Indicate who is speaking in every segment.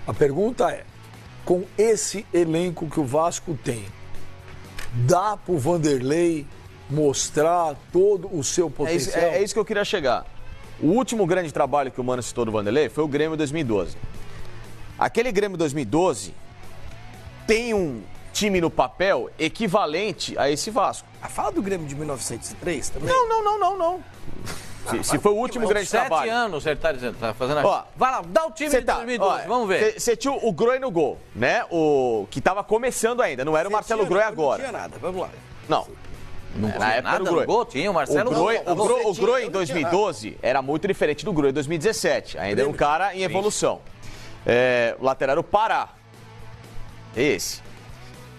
Speaker 1: A pergunta é, com esse elenco que o Vasco tem, dá pro Vanderlei mostrar todo o seu potencial?
Speaker 2: É isso que eu queria chegar. O último grande trabalho que o Mano citou do Vanderlei foi o Grêmio 2012. Aquele Grêmio 2012 tem um time no papel equivalente a esse Vasco.
Speaker 3: Fala do Grêmio de 1903 também?
Speaker 2: Não. Se foi o último grande trabalho.
Speaker 4: 7 anos, ele tá dizendo, tá fazendo
Speaker 2: Ó,
Speaker 4: vai lá, dá o time de 2012, vamos ver.
Speaker 2: Você tinha o Groi no gol, né? O que tava começando ainda, não era o Marcelo Groi agora.
Speaker 3: Não tinha nada, vamos lá.
Speaker 2: Não.
Speaker 4: Não
Speaker 2: Na
Speaker 4: tinha
Speaker 2: época
Speaker 4: nada
Speaker 2: era o
Speaker 4: no
Speaker 2: Groi.
Speaker 4: gol, tinha o Marcelo.
Speaker 2: O Groi em 2012 era muito diferente do Groi em 2017. Ainda era um cara em evolução. O lateral era o Pará. Esse.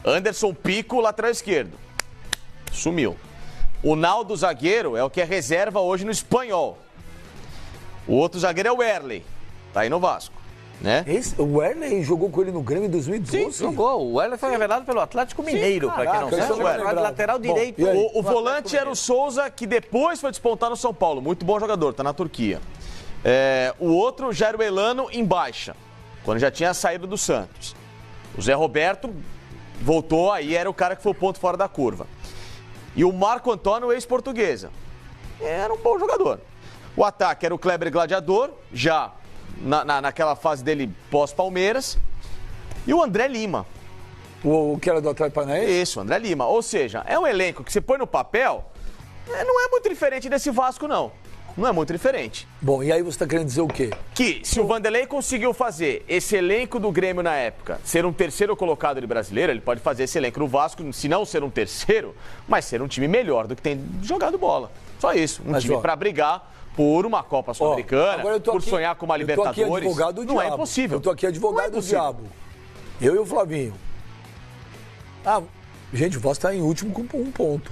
Speaker 2: Anderson Pico, lateral esquerdo. Sumiu. O Naldo, zagueiro, é o que é reserva hoje no Espanhol. O outro zagueiro é o Erley. Tá aí no Vasco, né?
Speaker 1: O Erley jogou com ele no Grêmio em 2012?
Speaker 4: Sim, jogou. O Erley foi revelado pelo Atlético Mineiro, para quem não
Speaker 1: caraca,
Speaker 4: sabe.
Speaker 1: isso eu
Speaker 4: Jogou lateral direito.
Speaker 2: O volante era o Souza, que depois foi despontar no São Paulo. Muito bom jogador, tá na Turquia. O outro já era o Elano em baixa, quando já tinha saído do Santos. O Zé Roberto voltou, aí era o cara que foi o ponto fora da curva. E o Marco Antônio, ex-portuguesa. Era um bom jogador. O ataque era o Kleber Gladiador, já naquela fase dele pós-Palmeiras. E o André Lima.
Speaker 1: O que era do Atlético Paranaense?
Speaker 2: Isso, André Lima. Ou seja, é um elenco que você põe no papel, não é muito diferente desse Vasco, não. Não é muito diferente.
Speaker 1: Bom, e aí você está querendo dizer o quê?
Speaker 2: Que se o Vanderlei conseguiu fazer esse elenco do Grêmio na época ser um terceiro colocado de brasileiro, ele pode fazer esse elenco no Vasco, se não ser um terceiro, mas ser um time melhor do que tem jogado bola. Só isso. Um time para brigar por uma Copa Sul-Americana, por sonhar com uma Libertadores.
Speaker 1: Eu tô aqui advogado do
Speaker 2: não
Speaker 1: diabo.
Speaker 2: É impossível.
Speaker 1: Eu tô aqui advogado do diabo. Eu e o Flavinho. Gente, o Vasco está em último com 1 ponto.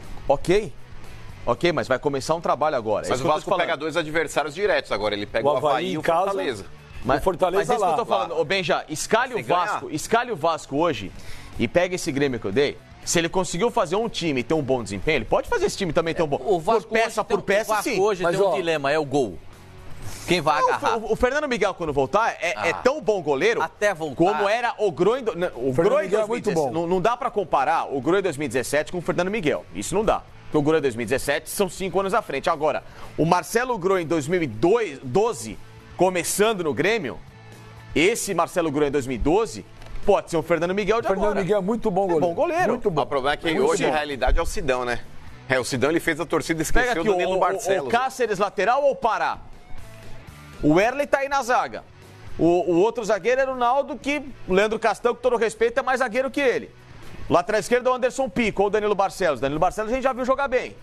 Speaker 2: Ok, mas vai começar um trabalho agora.
Speaker 5: Mas o Vasco pega 2 adversários diretos agora. Ele pega o Avaí e o Fortaleza.
Speaker 2: Mas isso que eu tô falando. Ô, Benja, escalhe o Vasco hoje e pega esse Grêmio que eu dei. Se ele conseguiu fazer um time e ter um bom desempenho, ele pode fazer esse time também ter um bom...
Speaker 4: O Vasco
Speaker 2: por peça,
Speaker 4: o Vasco
Speaker 2: sim.
Speaker 4: hoje tem um dilema, é o gol. Quem vai agarrar?
Speaker 2: O Fernando Miguel, quando voltar, é tão bom goleiro
Speaker 4: até voltar,
Speaker 2: como era o Groi... O Groi em 2017. Não dá pra comparar o Groi 2017 com o Fernando Miguel. Isso não dá. Porque o Groi 2017 são 5 anos à frente. Agora, o Marcelo Groi em 2012, começando no Grêmio, esse Marcelo Groi em 2012 pode ser o Fernando Miguel de agora.
Speaker 1: O Fernando Miguel é muito bom goleiro.
Speaker 2: Bom goleiro.
Speaker 1: Muito bom.
Speaker 5: O problema é que hoje a realidade é o Sidão, né? O Sidão ele fez a torcida esquecer o Danilo Barcelos.
Speaker 2: O Cáceres lateral ou Pará? O Erley tá aí na zaga. O outro zagueiro era o Naldo, que o Leandro Castão, com todo respeito, é mais zagueiro que ele. Lateral esquerdo é o Anderson Pico ou o Danilo Barcelos. Danilo Barcelos a gente já viu jogar bem,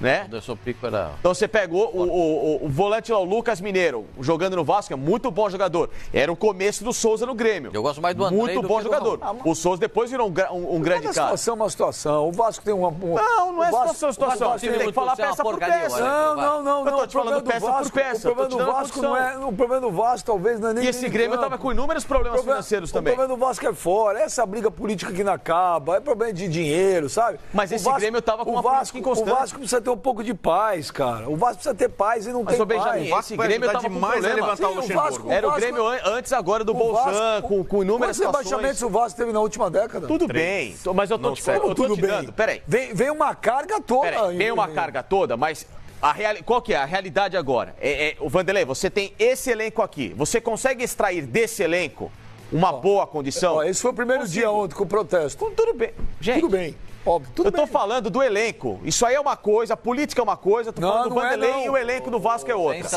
Speaker 2: né?
Speaker 4: Anderson Pico era...
Speaker 2: Então você pegou o volante lá, o Lucas Mineiro, jogando no Vasco, é muito bom jogador. Era o começo do Souza no Grêmio.
Speaker 4: Eu gosto mais do André
Speaker 2: muito bom jogador. O Souza depois virou um grande cara.
Speaker 1: A situação é uma situação. O Vasco tem uma...
Speaker 2: Não é situação. Você tem que falar peça por peça.
Speaker 1: Não.
Speaker 2: Eu tô te falando peça por peça.
Speaker 1: O problema do Vasco não é... O problema do Vasco talvez não é nem...
Speaker 2: E esse Grêmio tava com inúmeros problemas financeiros também.
Speaker 1: O problema do Vasco é fora. Essa briga política que não acaba. É problema de dinheiro, sabe?
Speaker 2: Mas esse Grêmio tava com uma política inconstante.
Speaker 1: O Vasco precisa ter um pouco de paz, cara. O Vasco precisa ter paz e não tem paz.
Speaker 2: Esse Grêmio tava
Speaker 5: demais a levantar o Luxemburgo.
Speaker 2: Era o Grêmio antes agora do Bolsan, com inúmeras situações.
Speaker 1: Quantos rebaixamentos o Vasco teve na última década?
Speaker 2: Tudo bem, mas eu tô te dando. Peraí.
Speaker 1: Vem uma carga toda.
Speaker 2: Vem uma carga toda, mas qual que é a realidade agora? O Vanderlei, você tem esse elenco aqui. Você consegue extrair desse elenco uma boa condição?
Speaker 1: Esse foi o primeiro dia ontem com o protesto.
Speaker 2: Tudo bem. Gente,
Speaker 1: tudo bem. Óbvio,
Speaker 2: eu tô falando do elenco. Isso aí é uma coisa, a política é uma coisa, tô falando do Vanderlei e o elenco do Vasco é outra.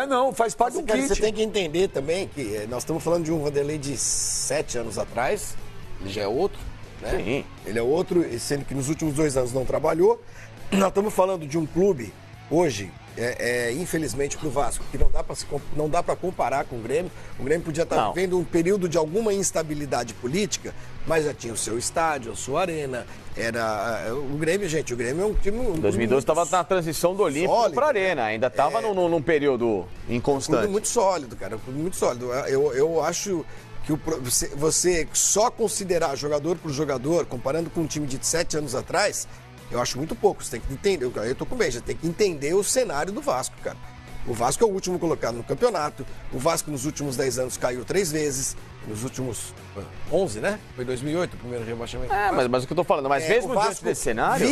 Speaker 1: Não, faz parte do kit.
Speaker 3: Você tem que entender também que nós estamos falando de um Vanderlei de 7 anos atrás, ele já é outro, né?
Speaker 2: Sim.
Speaker 3: Ele é outro, sendo que nos últimos 2 anos não trabalhou. Nós estamos falando de um clube, hoje, infelizmente para o Vasco, que não dá para comparar com o Grêmio. O Grêmio podia estar vivendo um período de alguma instabilidade política, mas já tinha o seu estádio, a sua arena. O Grêmio é um time...
Speaker 2: Em 2012 estava na transição do Olímpico para a Arena, ainda estava num período inconstante.
Speaker 3: Um clube muito sólido, cara, muito sólido. Eu acho que você só considerar jogador por jogador, comparando com um time de 7 anos atrás, eu acho muito pouco. Você tem que entender, eu tô com bem, você tem que entender o cenário do Vasco, cara. O Vasco é o último colocado no campeonato. O Vasco nos últimos 10 anos caiu 3 vezes. Nos últimos 11, né? Foi 2008 o primeiro rebaixamento.
Speaker 2: Mas o que eu tô falando, mas mesmo diante desse cenário...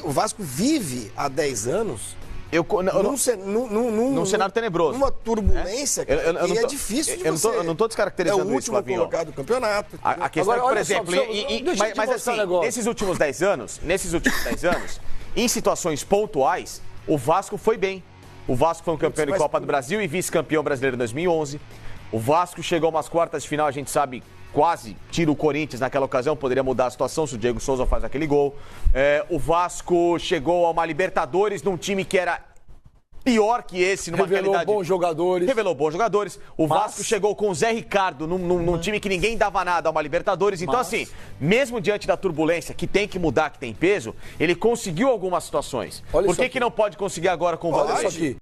Speaker 3: O Vasco vive há 10 anos...
Speaker 2: Num cenário tenebroso.
Speaker 3: Numa turbulência, que é difícil de você...
Speaker 2: Eu não tô descaracterizando isso,
Speaker 3: É o último colocado do campeonato.
Speaker 2: A questão é que, por exemplo... Mas assim, nesses últimos 10 anos, em situações pontuais, o Vasco foi bem. O Vasco foi um campeão de Copa do Brasil e vice-campeão brasileiro em 2011. O Vasco chegou a umas quartas de final, a gente sabe, quase tira o Corinthians naquela ocasião, poderia mudar a situação se o Diego Souza faz aquele gol. O Vasco chegou a uma Libertadores num time que era pior que esse, numa
Speaker 1: Revelou bons jogadores.
Speaker 2: O Vasco chegou com o Zé Ricardo num time que ninguém dava nada a uma Libertadores. Então, assim, mesmo diante da turbulência, que tem que mudar, que tem peso, ele conseguiu algumas situações. Por que não pode conseguir agora com o Vanderlei?
Speaker 1: Olha isso aqui.